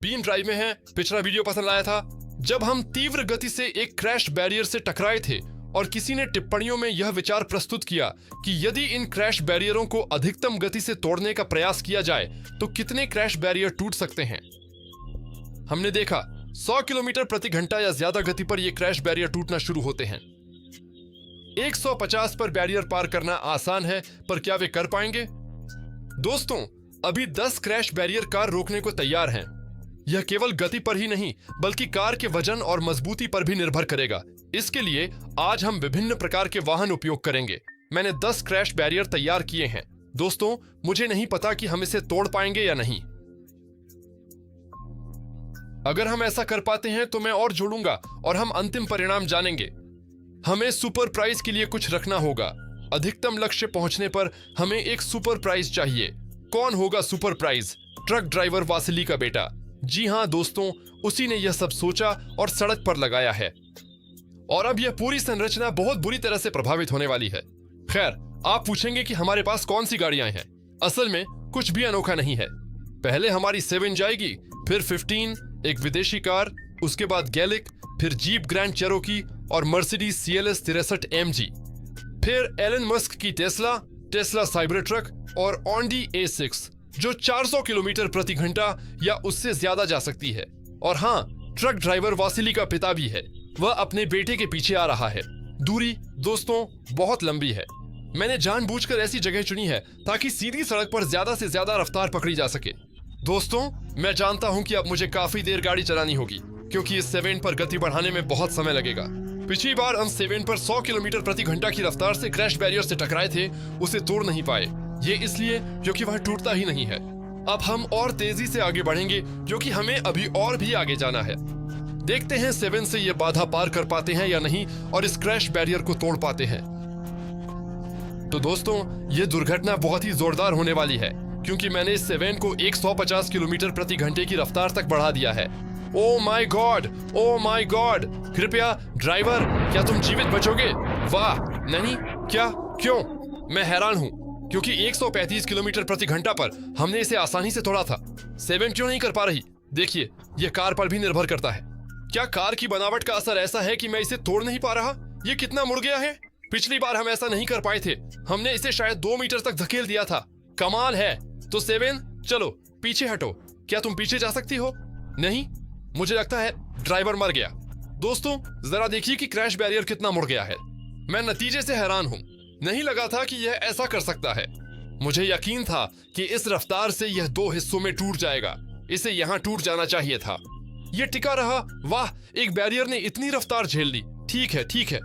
Been drive में हैं। पिछला वीडियो पसंद आया था जब हम तीव्र गति से एक क्रैश बैरियर से टकराए थे और किसी ने टिप्पणियों में यह विचार प्रस्तुत किया कि यदि इन क्रैश बैरियरों को अधिकतम गति से तोड़ने का प्रयास किया जाए तो कितने क्रैश बैरियर टूट सकते हैं। हमने देखा 100 किलोमीटर प्रति घंटा या ज्यादा गति पर ये क्रैश बैरियर टूटना शुरू होते हैं। 150 पर बैरियर पार करना आसान है, पर क्या वे कर पाएंगे? दोस्तों, अभी 10 क्रैश बैरियर कार रोकने को तैयार हैं। यह केवल गति पर ही नहीं बल्कि कार के वजन और मजबूती पर भी निर्भर करेगा। इसके लिए आज हम विभिन्न प्रकार के वाहन उपयोग करेंगे। मैंने 10 क्रैश बैरियर तैयार किए हैं। दोस्तों, मुझे नहीं पता कि हम इसे तोड़ पाएंगे या नहीं। अगर हम ऐसा कर पाते हैं तो मैं और जोड़ूंगा और हम अंतिम परिणाम जानेंगे। हमें सुपर प्राइज के लिए कुछ रखना होगा। अधिकतम लक्ष्य पहुंचने पर हमें एक सुपर प्राइज चाहिए। कौन होगा super prize? Truck driver Vasily का बेटा। जी हां दोस्तों, उसी ने यह सब सोचा और सड़क पर लगाया है। और अब यह पूरी संरचना बहुत बुरी तरह से प्रभावित होने वाली है। खैर, आप पूछेंगे कि हमारे पास कौन सी गाड़ियां हैं। असल में कुछ भी अनोखा नहीं है। पहले हमारी 7 जाएगी, फिर 15, एक विदेशी कार, उसके बाद गैलिक, फिर जीप ग्रैंड चेरोकी और मर्सिडीज CLS 63 MG, फिर एलन मस्क की टेस्ला साइबर ट्रक और ऑडी A6 जो 400 किलोमीटर प्रति घंटा या उससे ज्यादा जा सकती है। और हाँ, ट्रक ड्राइवर वासिली का पिता भी है। वह अपने बेटे के पीछे आ रहा है। दूरी दोस्तों बहुत लंबी है। मैंने जानबूझकर ऐसी जगह चुनी है ताकि सीधी सड़क पर ज्यादा से ज्यादा रफ्तार पकड़ी जा सके। दोस्तों, मैं जानता हूं कि अब मुझे काफी देर गाड़ी चलानी होगी क्योंकि इस 7 पर गति बढ़ाने में बहुत समय लगेगा। पिछली बार हम 7 पर 100 किलोमीटर प्रति घंटा की रफ्तार से क्रैश बैरियर से टकराए थे, उसे तोड़ नहीं पाए। ये इसलिए क्योंकि वह टूटता ही नहीं है। अब हम और तेजी से आगे बढ़ेंगे क्योंकि हमें अभी और भी आगे जाना है। देखते हैं 7 से ये बाधा पार कर पाते हैं या नहीं और इस क्रैश बैरियर को तोड़ पाते हैं। तो दोस्तों, ये दुर्घटना बहुत ही जोरदार होने वाली है क्योंकि मैंने इस 7 को 150 किलोमीटर प्रति घंटे की रफ्तार तक बढ़ा दिया है। Oh my God, oh my God! कृपया ड्राइवर, क्या तुम जीवित बचोगे? वाह, नहीं, क्या, क्यों? मैं हैरान हूँ क्योंकि 135 किलोमीटर प्रति घंटा पर हमने इसे आसानी से तोड़ा था। 7 क्यों नहीं कर पा रही? देखिए, यह कार पर भी निर्भर करता है। क्या कार की बनावट का असर ऐसा है कि मैं इसे तोड़ नहीं पा रहा? ये कितना मुड़ गया है। पिछली बार हम ऐसा नहीं कर पाए थे। हमने इसे शायद 2 मीटर तक धकेल दिया था। कमाल है। तो 7, चलो पीछे हटो। क्या तुम पीछे जा सकती हो? नहीं, मुझे लगता है ड्राइवर मर गया। दोस्तों, जरा देखिए कि क्रैश बैरियर कितना मुड़ गया है। मैं नतीजे से हैरान हूँ। नहीं लगा था कि यह ऐसा कर सकता है। मुझे यकीन था कि इस रफ्तार से यह 2 हिस्सों में टूट जाएगा। इसे यहाँ टूट जाना चाहिए था। यह टिका रहा। वाह, एक बैरियर ने इतनी रफ्तार झेल ली। ठीक है, ठीक है।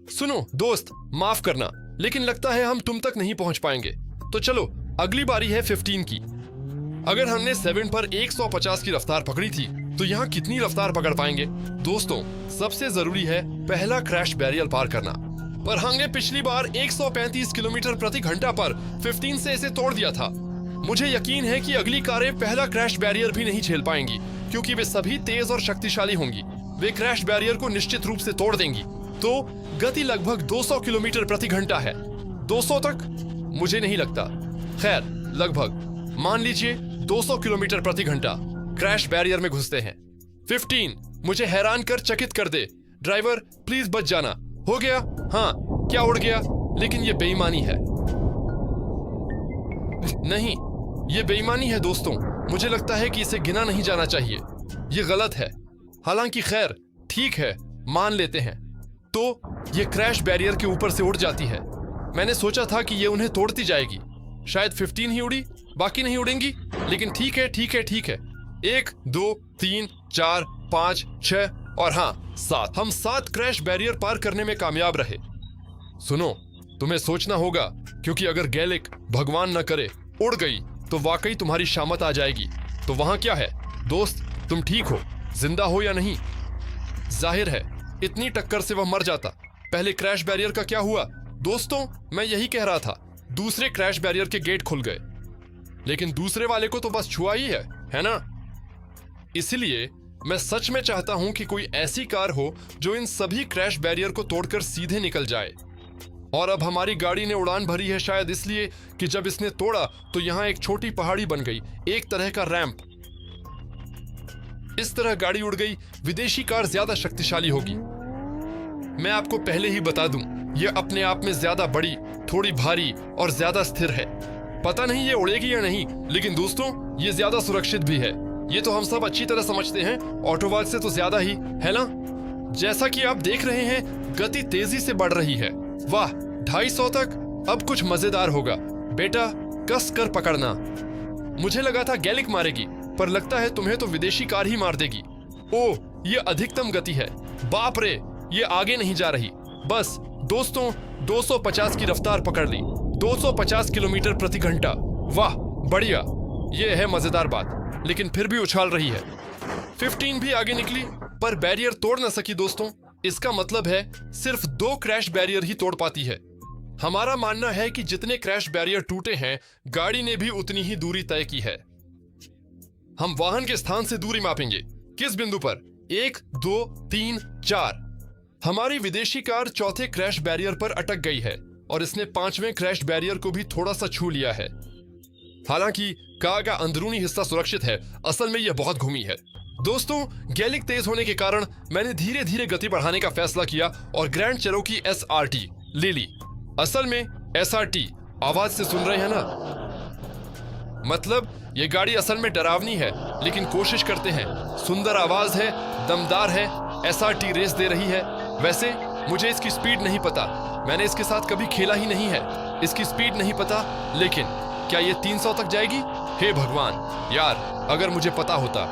सुनो दोस्त, माफ करना, लेकिन लगता है हम तुम तक नहीं पहुंच पाएंगे। तो चलो, अगली बारी है 15 की। अगर हमने 7 पर 150 की रफ्तार पकड़ी थी तो यहाँ कितनी रफ्तार पकड़ पाएंगे? दोस्तों, सबसे जरूरी है पहला क्रैश बैरियर पार करना। पर हमने पिछली बार 135 किलोमीटर प्रति घंटा पर 15 से इसे तोड़ दिया था। मुझे यकीन है कि अगली कारें पहला क्रैश बैरियर भी नहीं झेल पाएंगी क्योंकि वे सभी तेज और शक्तिशाली होंगी। वे क्रैश बैरियर को निश्चित रूप से तोड़ देंगी। तो गति लगभग 200 किलोमीटर प्रति घंटा है। 200 तक? मुझे नहीं लगता। खैर, लगभग मान लीजिए 200 किलोमीटर प्रति घंटा क्रैश बैरियर में घुसते हैं। 15, मुझे हैरान कर चकित कर दे। ड्राइवर, प्लीज बच जाना। हो गया? हाँ, क्या उड़ गया? लेकिन ये बेईमानी है। नहीं, ये बेईमानी है दोस्तों। मुझे लगता है कि इसे गिना नहीं जाना चाहिए। ये गलत है। हालांकि खैर, ठीक है, मान लेते हैं। तो ये क्रैश बैरियर के ऊपर से उड़ जाती है। मैंने सोचा था कि ये उन्हें तोड़ती जाएगी। शायद 15 ही उड़ी, बाकी नहीं उड़ेंगी। लेकिन ठीक है, ठीक है, ठीक है। 1, 2, 3, 4, 5, 6 और हाँ 7। हम 7 क्रैश बैरियर पार करने में कामयाब रहे। सुनो, तुम्हें सोचना होगा क्योंकि अगर गैलिक, भगवान न करे, उड़ गई तो वाकई तुम्हारी शामत आ जाएगी। तो वहां क्या है? दोस्त, तुम ठीक हो, जिंदा हो या नहीं? जाहिर है, इतनी टक्कर से वह मर जाता। पहले क्रैश बैरियर का क्या हुआ? दोस्तों, मैं यही कह रहा था। दूसरे क्रैश बैरियर के गेट खुल गए, लेकिन दूसरे वाले को तो बस छुआ ही है ना? इसलिए मैं सच में चाहता हूं कि कोई ऐसी कार हो जो इन सभी क्रैश बैरियर को तोड़कर सीधे निकल जाए। और अब हमारी गाड़ी ने उड़ान भरी है शायद इसलिए कि जब इसने तोड़ा तो यहाँ एक छोटी पहाड़ी बन गई, एक तरह का रैंप। इस तरह गाड़ी उड़ गई। विदेशी कार ज्यादा शक्तिशाली होगी। मैं आपको पहले ही बता दूं, ये अपने आप में ज्यादा बड़ी, थोड़ी भारी और ज्यादा स्थिर है। पता नहीं ये उड़ेगी या नहीं, लेकिन दोस्तों ये ज्यादा सुरक्षित भी है। ये तो हम सब अच्छी तरह समझते हैं, ऑटोवाग से तो ज्यादा ही, है ना? जैसा कि आप देख रहे हैं, गति तेजी से बढ़ रही है। वाह, 250 तक। अब कुछ मजेदार होगा। बेटा, कस कर पकड़ना। मुझे लगा था गैलिक मारेगी, पर लगता है तुम्हें तो विदेशी कार ही मार देगी। ओह, ये अधिकतम गति है। बाप रे, ये आगे नहीं जा रही। बस दोस्तों, 250 की रफ्तार पकड़ ली। 250 किलोमीटर प्रति घंटा। वाह, बढ़िया। ये है मजेदार बात, लेकिन फिर भी उछाल रही है। 15 भी आगे निकली, पर बैरियर तोड़ न सकी दोस्तों। इसका मतलब है सिर्फ 2 क्रैश बैरियर ही तोड़ पाती है। हमारा मानना है कि जितने क्रैश बैरियर टूटे हैं, गाड़ी ने भी उतनी ही दूरी तय की है। हम वाहन के स्थान से दूरी मापेंगे। किस बिंदु पर? 1, 2, 3, 4। हमारी विदेशी कार चौथे क्रैश बैरियर पर अटक गई है और इसने 5वें क्रैश बैरियर को भी थोड़ा सा छू लिया है। हालांकि कार का अंदरूनी हिस्सा सुरक्षित है, असल में यह बहुत घूमी है। दोस्तों, गैलिक तेज होने के कारण मैंने धीरे धीरे गति बढ़ाने का फैसला किया और ग्रैंड चेरोकी SRT ले ली। असल में SRT, आवाज से सुन रहे हैं ना? मतलब ये गाड़ी असल में डरावनी है, लेकिन कोशिश करते हैं। सुंदर आवाज है, दमदार है। SRT रेस दे रही है। वैसे मुझे इसकी स्पीड नहीं पता, मैंने इसके साथ कभी खेला ही नहीं है। इसकी स्पीड नहीं पता, लेकिन क्या ये 300 तक जाएगी? हे भगवान यार, अगर मुझे पता होता।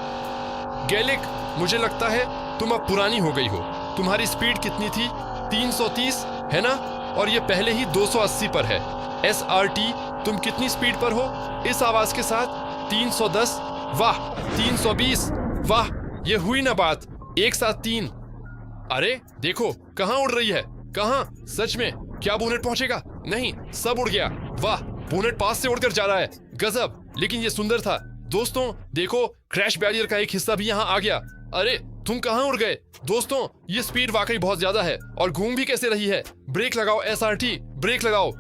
गैलिक, मुझे लगता है तुम अब पुरानी हो गई हो। तुम्हारी स्पीड कितनी थी? 330 है ना? और ये पहले ही 280 पर है। SRT, तुम कितनी स्पीड पर हो इस आवाज के साथ? 310। वाह, 320। वाह, ये हुई ना बात, एक साथ 3। अरे देखो, कहां उड़ रही है? कहां? सच में क्या बोनेट पहुंचेगा? नहीं, सब उड़ गया। वाह, बोनेट पास से उड़कर जा रहा है। गजब, लेकिन ये सुंदर था। दोस्तों देखो, क्रैश बैरियर का एक हिस्सा भी यहाँ आ गया। अरे तुम कहां उड़ गए? दोस्तों, ये स्पीड वाकई बहुत ज्यादा है और घूम भी कैसे रही है। ब्रेक लगाओ SRT, ब्रेक लगाओ।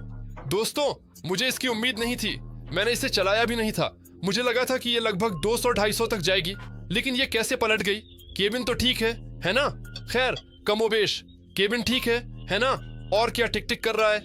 दोस्तों, मुझे इसकी उम्मीद नहीं थी। मैंने इसे चलाया भी नहीं था। मुझे लगा था कि ये लगभग 200-250 तक जाएगी, लेकिन ये कैसे पलट गई? केबिन तो ठीक है ना? खैर, कमोबेश केबिन ठीक है ना? और क्या टिक टिक कर रहा है?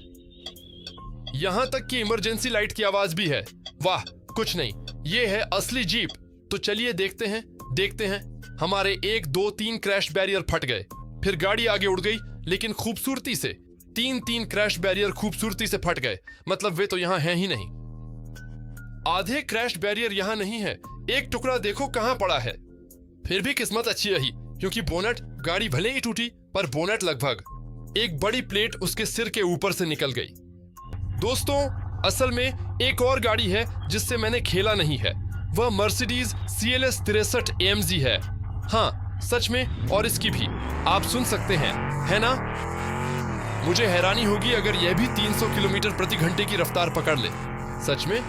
यहाँ तक कि इमरजेंसी लाइट की आवाज भी है। वाह, कुछ नहीं, ये है असली जीप। तो चलिए देखते हैं। हमारे 1, 2, 3 क्रैश बैरियर फट गए। फिर गाड़ी आगे उड़ गई, लेकिन खूबसूरती से। 3 क्रैश बैरियर खूबसूरती से फट गए, मतलब वे तो यहाँ हैं ही नहीं। आधे क्रैश बैरियर यहाँ नहीं है। एक टुकड़ा देखो कहाँ पड़ा है। फिर भी किस्मत अच्छी रही, क्योंकि बोनट, गाड़ी भले ही टूटी, पर बोनट लगभग। एक बड़ी प्लेट उसके सिर के ऊपर से निकल गई। दोस्तों, असल में एक और गाड़ी है जिससे मैंने खेला नहीं है। वह मर्सिडीज CLS 63 AMG है। हाँ, सच में, और इसकी भी आप सुन सकते हैं, है ना? मुझे हैरानी होगी अगर यह भी 300 किलोमीटर प्रति घंटे की रफ्तार पकड़ ले। सच में?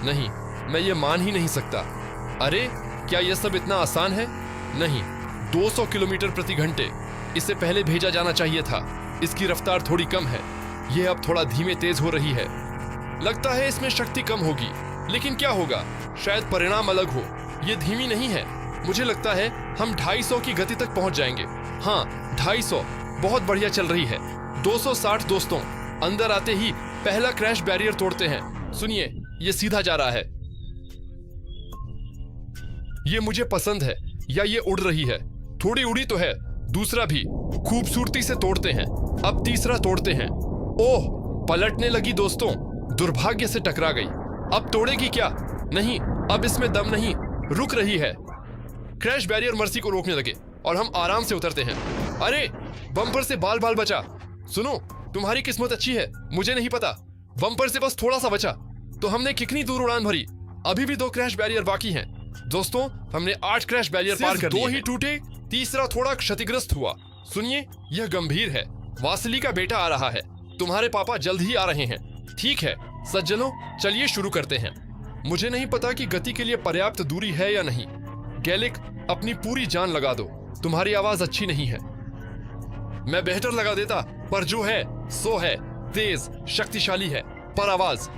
नहीं, मैं ये मान ही नहीं सकता। अरे क्या यह सब इतना आसान है? नहीं, 200 किलोमीटर प्रति घंटे। इससे पहले भेजा जाना चाहिए था। इसकी रफ्तार थोड़ी कम है। यह अब थोड़ा धीमे तेज हो रही है। लगता है इसमें शक्ति कम होगी, लेकिन क्या होगा? शायद परिणाम अलग हो। यह धीमी नहीं है। मुझे लगता है हम 250 की गति तक पहुंच जाएंगे। हाँ, 250 बहुत बढ़िया चल रही है। 260 दोस्तों, अंदर आते ही पहला क्रैश बैरियर तोड़ते हैं। सुनिए, ये सीधा जा रहा है। ये मुझे पसंद है। या ये उड़ रही है? थोड़ी उड़ी तो है। दूसरा भी खूबसूरती से तोड़ते हैं। अब तीसरा तोड़ते हैं। ओह, पलटने लगी दोस्तों, दुर्भाग्य से टकरा गई। अब तोड़ेगी क्या? नहीं, अब इसमें दम नहीं, रुक रही है। क्रैश बैरियर मर्सी को रोकने लगे और हम आराम से उतरते हैं। अरे, बम्पर से बाल बाल बचा। सुनो, तुम्हारी किस्मत अच्छी है, मुझे नहीं पता। बम्पर से बस थोड़ा सा बचा, तो हमने कितनी दूर उड़ान भरी। अभी भी 2 क्रैश बैरियर बाकी हैं। दोस्तों, हमने 8 क्रैश बैरियर पार कर लिए। 2 ही टूटे, तीसरा थोड़ा क्षतिग्रस्त हुआ। सुनिए, यह गंभीर है। वासिली का बेटा आ रहा है। तुम्हारे पापा जल्द ही आ रहे हैं। ठीक है सज्जनों, चलिए शुरू करते हैं। मुझे नहीं पता कि गति के लिए पर्याप्त दूरी है या नहीं। गैलिक, अपनी पूरी जान लगा दो। तुम्हारी आवाज अच्छी नहीं है। मैं बेहतर लगा देता, पर जो है सो है। तेज, शक्तिशाली है, पर आवाज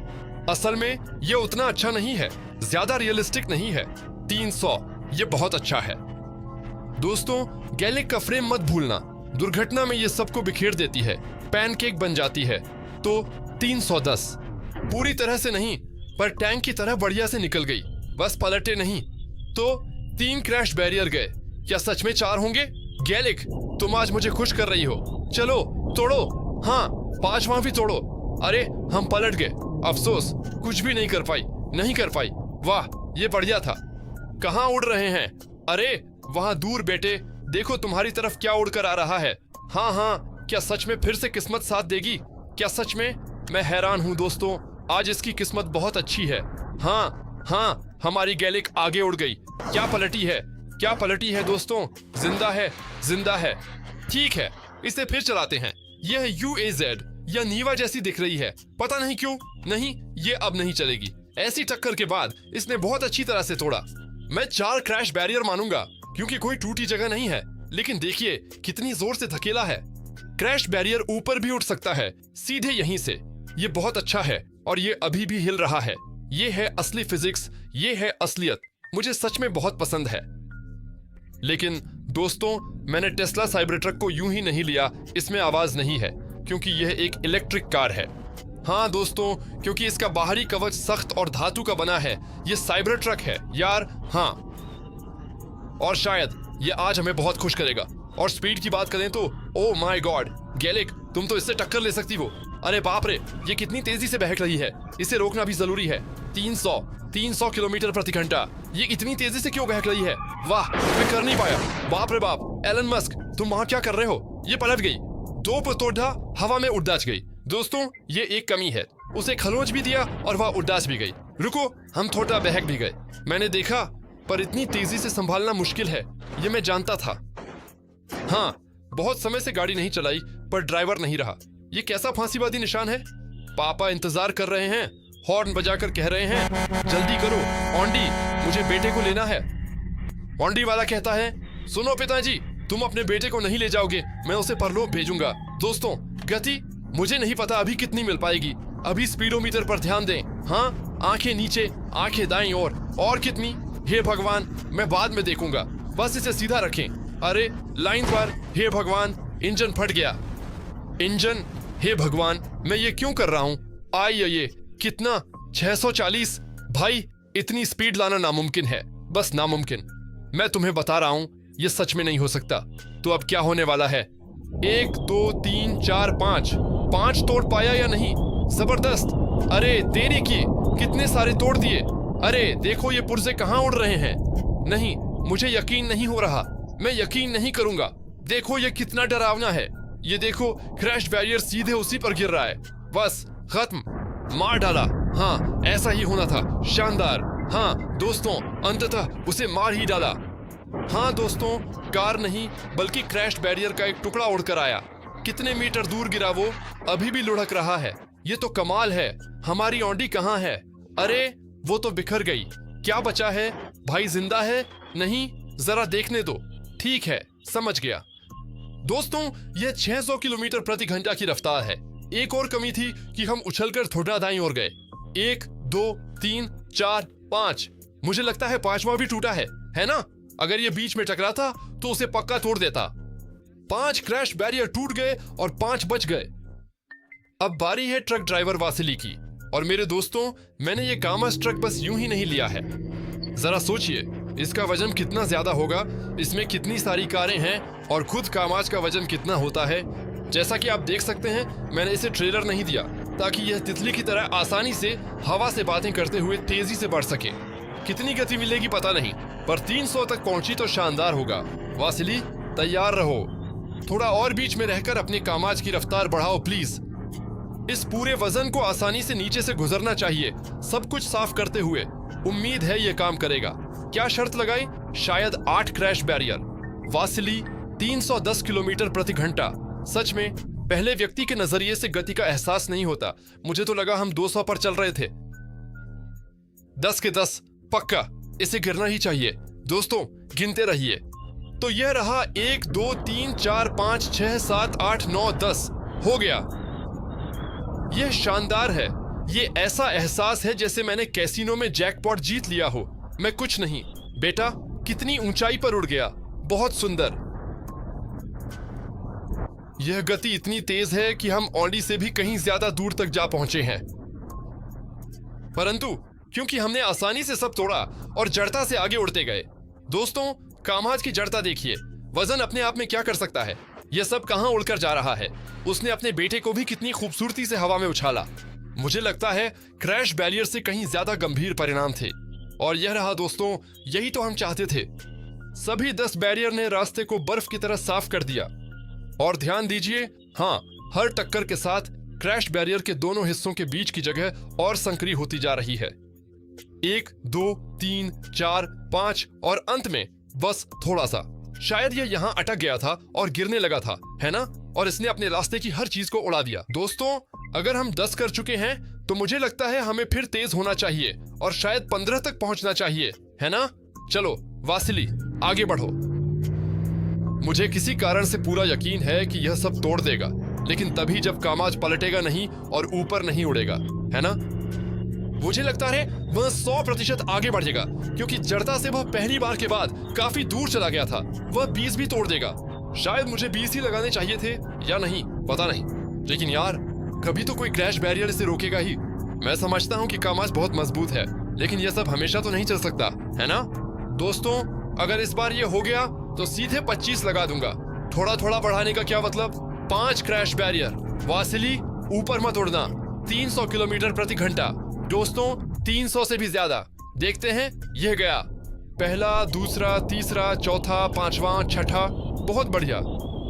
असल में ये उतना अच्छा नहीं है। ज्यादा रियलिस्टिक नहीं है। 300 ये बहुत अच्छा है। दोस्तों, गैलिक का फ्रेम मत भूलना, दुर्घटना में ये सबको बिखेर देती है, पैनकेक बन जाती है। तो 310 पूरी तरह से नहीं, पर टैंक की तरह बढ़िया से निकल गई, बस पलटे नहीं। तो 3 क्रैश बैरियर गए, क्या सच में 4 होंगे? गैलिक, तुम आज मुझे खुश कर रही हो। चलो तोड़ो, हाँ 5वां भी तोड़ो। अरे हम पलट गए, अफसोस कुछ भी नहीं कर पाई। वाह ये बढ़िया था। कहाँ उड़ रहे हैं? अरे वहां दूर बेटे, देखो तुम्हारी तरफ क्या उड़कर आ रहा है। हाँ, क्या सच में फिर से किस्मत साथ देगी? क्या सच में? मैं हैरान हूँ दोस्तों, आज इसकी किस्मत बहुत अच्छी है। हाँ, हमारी गैलिक आगे उड़ गई। क्या पलटी है दोस्तों, जिंदा है। ठीक है, इसे फिर चलाते हैं। यह UAZ या नीवा जैसी दिख रही है, पता नहीं क्यों। नहीं, ये अब नहीं चलेगी। ऐसी टक्कर के बाद इसने बहुत अच्छी तरह से तोड़ा। मैं 4 क्रैश बैरियर मानूंगा, क्योंकि कोई टूटी जगह नहीं है। लेकिन देखिए कितनी जोर से धकेला है। क्रैश बैरियर ऊपर भी उठ सकता है, सीधे यहीं से। ये बहुत अच्छा है, और ये अभी भी हिल रहा है। ये है असली फिजिक्स, ये है असलियत। मुझे सच में बहुत पसंद है। लेकिन दोस्तों, मैंने टेस्ला साइबर ट्रक को यूं ही नहीं लिया, इसमें आवाज नहीं है, क्योंकि यह एक इलेक्ट्रिक कार है। हाँ दोस्तों, क्योंकि इसका बाहरी कवच सख्त और धातु का बना है। ये साइबर ट्रक है यार। हाँ, और शायद ये आज हमें बहुत खुश करेगा। और स्पीड की बात करें तो ओह माय गॉड, गैलिक तुम तो इससे टक्कर ले सकती हो। अरे बाप रे, ये कितनी तेजी से बहक रही है, इसे रोकना भी जरूरी है। 300 किलोमीटर प्रति घंटा, ये इतनी तेजी से क्यों बहक रही है? वाह, मैं कर नहीं पाया। बाप रे बाप, एलन मस्क तुम वहां क्या कर रहे हो? ये पलट गई, 2 पतोड़ा हवा में उड़ाच गई। दोस्तों, ये एक कमी है, उसे खरोंच भी दिया और वह उड़ाच भी गई। रुको, हम थोड़ा बहक भी गए। मैंने देखा, पर इतनी तेजी से संभालना मुश्किल है, ये मैं जानता था। हाँ, बहुत समय से गाड़ी नहीं चलाई, पर ड्राइवर नहीं रहा। ये कैसा फांसीवादी निशान है? पापा इंतजार कर रहे हैं, हॉर्न बजाकर कह रहे हैं, जल्दी करो ऑन्डी, मुझे बेटे को लेना है। ऑन्डी वाला कहता है, सुनो पिताजी, तुम अपने बेटे को नहीं ले जाओगे, मैं उसे परलोक भेजूंगा। दोस्तों, गति मुझे नहीं पता अभी कितनी मिल पाएगी। अभी स्पीडोमीटर पर ध्यान दें। हाँ, आंखें नीचे, आंखें दाईं ओर। और कितनी? हे भगवान, मैं बाद में देखूंगा, बस इसे सीधा रखें। अरे लाइन पर, हे भगवान, इंजन फट गया। इंजन, हे भगवान, मैं ये क्यों कर रहा हूँ? ये कितना? 640। भाई, इतनी स्पीड लाना नामुमकिन है, बस नामुमकिन। मैं तुम्हें बता रहा हूँ, ये सच में नहीं हो सकता। तो अब क्या होने वाला है? 1 2 3 4 5 तोड़ पाया या नहीं? जबरदस्त। अरे देरी की, कितने सारे तोड़ दिए। अरे देखो ये पुर्जे कहाँ उड़ रहे हैं। नहीं, मुझे यकीन नहीं हो रहा, मैं यकीन नहीं करूंगा। देखो ये कितना डरावना है। ये देखो, क्रैश बैरियर सीधे उसी पर गिर रहा है। बस खत्म, मार डाला। हाँ, ऐसा ही होना था। शानदार। हाँ दोस्तों, अंततः उसे मार ही डाला। हाँ दोस्तों, कार नहीं बल्कि क्रैश बैरियर का एक टुकड़ा उड़कर आया। कितने मीटर दूर गिरा वो, अभी भी लुढ़क रहा है। ये तो कमाल है। हमारी ऑडी कहाँ है? अरे वो तो बिखर गई। क्या बचा है? भाई जिंदा है? नहीं, जरा देखने दो। ठीक है, समझ गया। दोस्तों, यह 600 किलोमीटर प्रति घंटा की रफ्तार है। एक और कमी थी कि हम उछलकर थोड़ा दाईं ओर गए। 1 2 3 4 5। मुझे लगता है 5वां भी टूटा है ना? अगर ये बीच में टकरा था तो उसे पक्का तोड़ देता। 5 क्रैश बैरियर टूट गए और 5 बच गए। अब बारी है ट्रक ड्राइवर वासिली की। और मेरे दोस्तों, मैंने ये कामस ट्रक बस यूं ही नहीं लिया है। जरा सोचिए, इसका वजन कितना ज्यादा होगा, इसमें कितनी सारी कारें हैं, और खुद कामाज का वजन कितना होता है। जैसा कि आप देख सकते हैं, मैंने इसे ट्रेलर नहीं दिया ताकि यह तितली की तरह आसानी से हवा से बातें करते हुए तेजी से बढ़ सके। कितनी गति मिलेगी पता नहीं, पर 300 तक पहुंची तो शानदार होगा। वासिली, तैयार रहो। थोड़ा और बीच में रहकर अपने कामाज की रफ्तार बढ़ाओ प्लीज। इस पूरे वजन को आसानी से नीचे से गुजरना चाहिए, सब कुछ साफ करते हुए। उम्मीद है ये काम करेगा। क्या शर्त लगाई? शायद 8 क्रैश बैरियर। वासिली, 310 किलोमीटर प्रति घंटा। सच में पहले व्यक्ति के नजरिए से गति का एहसास नहीं होता। मुझे तो लगा हम 200 पर चल रहे थे। 10 के 10 पक्का, इसे गिरना ही चाहिए। दोस्तों, गिनते रहिए। तो यह रहा 1 2 3 4 5 6 7 8 9 10। हो गया। यह शानदार है। ये ऐसा एहसास है जैसे मैंने कैसीनो में जैकपॉट जीत लिया हो। मैं कुछ नहीं। बेटा, कितनी ऊंचाई पर उड़ गया। बहुत सुंदर। यह गति इतनी तेज है कि हम ऑडी से भी कहीं ज्यादा दूर तक जा पहुंचे हैं, परंतु क्योंकि हमने आसानी से सब तोड़ा और जड़ता से आगे उड़ते गए। दोस्तों, कामाज की जड़ता देखिए, वजन अपने आप में क्या कर सकता है। यह सब कहां उड़कर जा रहा है। उसने अपने बेटे को भी कितनी खूबसूरती से हवा में उछाला। मुझे लगता है क्रैश बैरियर से कहीं ज्यादा गंभीर परिणाम थे। और यह रहा दोस्तों, यही तो हम चाहते थे। सभी 10 बैरियर ने रास्ते को बर्फ की तरह साफ कर दिया। और ध्यान दीजिए, हाँ, हर टक्कर के साथ क्रैश बैरियर के दोनों हिस्सों के बीच की जगह और संकरी होती जा रही है। 1, 2, 3, 4, 5 और अंत में बस थोड़ा सा। शायद यह यहाँ अटक गया था और गिरने लगा था, है ना? और इसने अपने रास्ते की हर चीज को उड़ा दिया। दोस्तों, अगर हम 10 कर चुके हैं तो मुझे लगता है हमें फिर तेज होना चाहिए और शायद 15 तक पहुंचना चाहिए, है ना? चलो वासिली, आगे बढ़ो। मुझे किसी कारण से पूरा यकीन है कि यह सब तोड़ देगा, लेकिन तभी जब कामाज पलटेगा नहीं और ऊपर नहीं उड़ेगा, है ना? मुझे लगता है वह 100% आगे बढ़ेगा, क्योंकि जड़ता से वह पहली बार के बाद काफी दूर चला गया था। वह 20 भी तोड़ देगा। शायद मुझे 20 ही लगाने चाहिए थे या नहीं, पता नहीं। लेकिन यार, कभी तो कोई क्रैश बैरियर इसे रोकेगा ही। मैं समझता हूँ कि कामाज बहुत मजबूत है, लेकिन यह सब हमेशा तो नहीं चल सकता, है ना? दोस्तों, अगर इस बार ये हो गया तो सीधे 25 लगा दूंगा। थोड़ा थोड़ा बढ़ाने का क्या मतलब? 5 क्रैश बैरियर। वासिली, ऊपर मत उड़ना। 300 किलोमीटर प्रति घंटा। दोस्तों, 300 से भी ज्यादा। देखते हैं, यह गया। पहला, दूसरा, तीसरा, चौथा, 5वां, 6ठा, बहुत बढ़िया।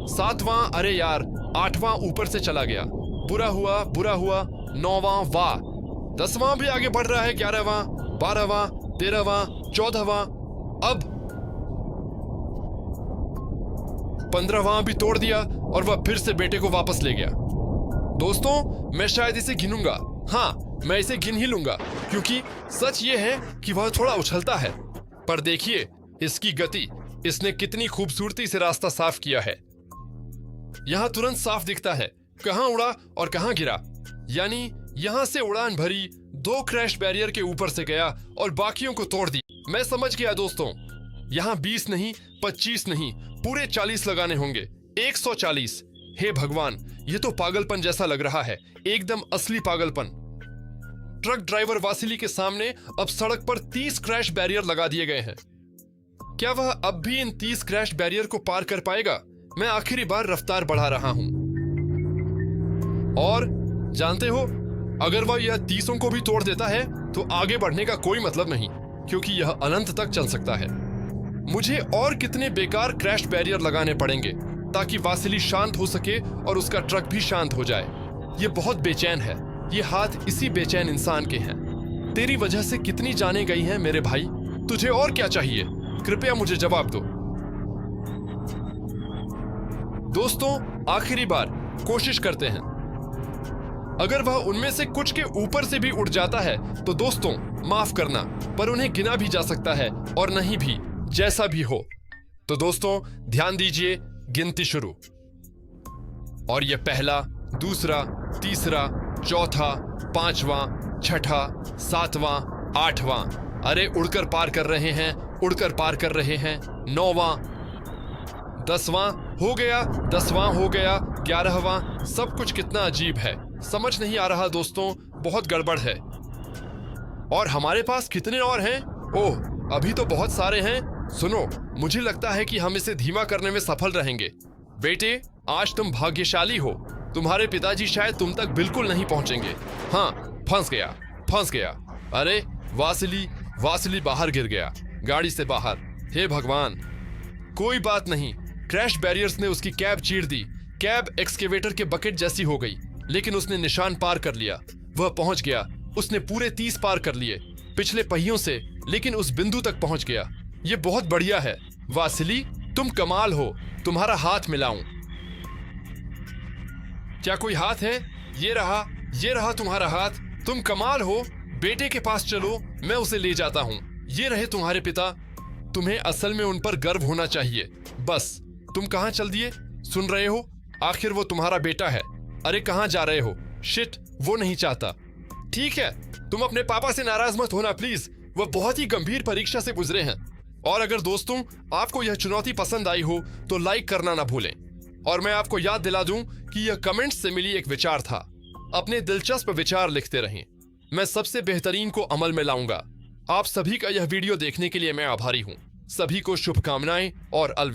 7वां, अरे यार, 8वां ऊपर से चला गया। बुरा हुआ, बुरा हुआ। 9वां, वाह। 10वां भी आगे बढ़ रहा है। 11वां, 12वां, 13वां, 14वां, अब 15वां भी तोड़ दिया और वह फिर से बेटे को वापस ले गया। दोस्तों, मैं शायद इसे गिनूंगा। हाँ, मैं इसे गिन ही लूंगा, क्योंकि सच ये है कि वह थोड़ा उछलता है। पर देखिए इसकी गति, इसने कितनी खूबसूरती से रास्ता साफ किया है। यहाँ तुरंत साफ दिखता है कहाँ उड़ा और कहाँ गिरा। यानी यहाँ से उड़ान भरी, 2 क्रैश बैरियर के ऊपर से गया और बाकियों को तोड़ दी। मैं समझ गया दोस्तों, यहाँ 20 नहीं, 25 नहीं, पूरे 40 लगाने होंगे। 140। हे भगवान, ये तो पागलपन जैसा लग रहा है, एकदम असली पागलपन। ट्रक ड्राइवर वासिली के सामने अब सड़क पर 30 क्रैश बैरियर लगा दिए गए हैं। क्या वह अब भी इन 30 क्रैश बैरियर को पार कर पाएगा? मैं आखिरी बार रफ्तार बढ़ा रहा हूं। और जानते हो, अगर वह यह 30 को भी तोड़ देता है तो आगे बढ़ने का कोई मतलब नहीं, क्योंकि यह अनंत तक चल सकता है। मुझे और कितने बेकार क्रैश बैरियर लगाने पड़ेंगे ताकि वासिली शांत हो सके और उसका ट्रक भी शांत हो जाए। ये बहुत बेचैन है। ये हाथ इसी बेचैन इंसान के हैं। तेरी वजह से कितनी जानें गई हैं मेरे भाई। तुझे और क्या चाहिए? कृपया मुझे जवाब दो। दोस्तों, आखिरी बार कोशिश करते हैं। अगर वह उनमें से कुछ के ऊपर से भी उड़ जाता है तो दोस्तों माफ करना, पर उन्हें गिना भी जा सकता है और नहीं भी, जैसा भी हो। तो दोस्तों ध्यान दीजिए, गिनती शुरू। और यह पहला, दूसरा, तीसरा, चौथा, 5वां, 6ठा, 7वां, 8वां, अरे उड़कर पार कर रहे हैं, उड़कर पार कर रहे हैं। 9वां, 10वां हो गया, 10वां हो गया, 11वां। सब कुछ कितना अजीब है, समझ नहीं आ रहा दोस्तों, बहुत गड़बड़ है। और हमारे पास कितने और हैं? ओह, अभी तो बहुत सारे हैं। सुनो, मुझे लगता है कि हम इसे धीमा करने में सफल रहेंगे। बेटे, आज तुम भाग्यशाली हो। तुम्हारे पिताजी शायद तुम तक बिल्कुल नहीं पहुंचेंगे। हाँ, फंस गया, फंस गया। अरे वासिली, वासिली बाहर गिर गया, गाड़ी से बाहर। हे भगवान। कोई बात नहीं, क्रैश बैरियर्स ने उसकी कैब चीर दी। कैब एक्सकेवेटर के बकेट जैसी हो गई, लेकिन उसने निशान पार कर लिया। वह पहुंच गया। उसने पूरे 30 पार कर लिए, पिछले पहियों से, लेकिन उस बिंदु तक पहुंच गया। ये बहुत बढ़िया है वासिली, तुम कमाल हो। तुम्हारा हाथ मिलाऊं? क्या कोई हाथ है? ये रहा तुम्हारा हाथ। तुम कमाल हो। बेटे के पास चलो, मैं उसे ले जाता हूँ। ये रहे तुम्हारे पिता। तुम्हें असल में उन पर गर्व होना चाहिए। बस, तुम कहाँ चल दिए? सुन रहे हो? आखिर वो तुम्हारा बेटा है। अरे कहाँ जा रहे हो? शिट, वो नहीं चाहता। ठीक है, तुम अपने पापा से नाराज मत होना प्लीज। वह बहुत ही गंभीर परीक्षा से गुजरे हैं और अगर दोस्तों आपको यह चुनौती पसंद आई हो तो लाइक करना ना भूलें। और मैं आपको याद दिला दूं कि यह कमेंट्स से मिली एक विचार था। अपने दिलचस्प विचार लिखते रहें, मैं सबसे बेहतरीन को अमल में लाऊंगा। आप सभी का यह वीडियो देखने के लिए मैं आभारी हूं। सभी को शुभकामनाएं और अलविदा।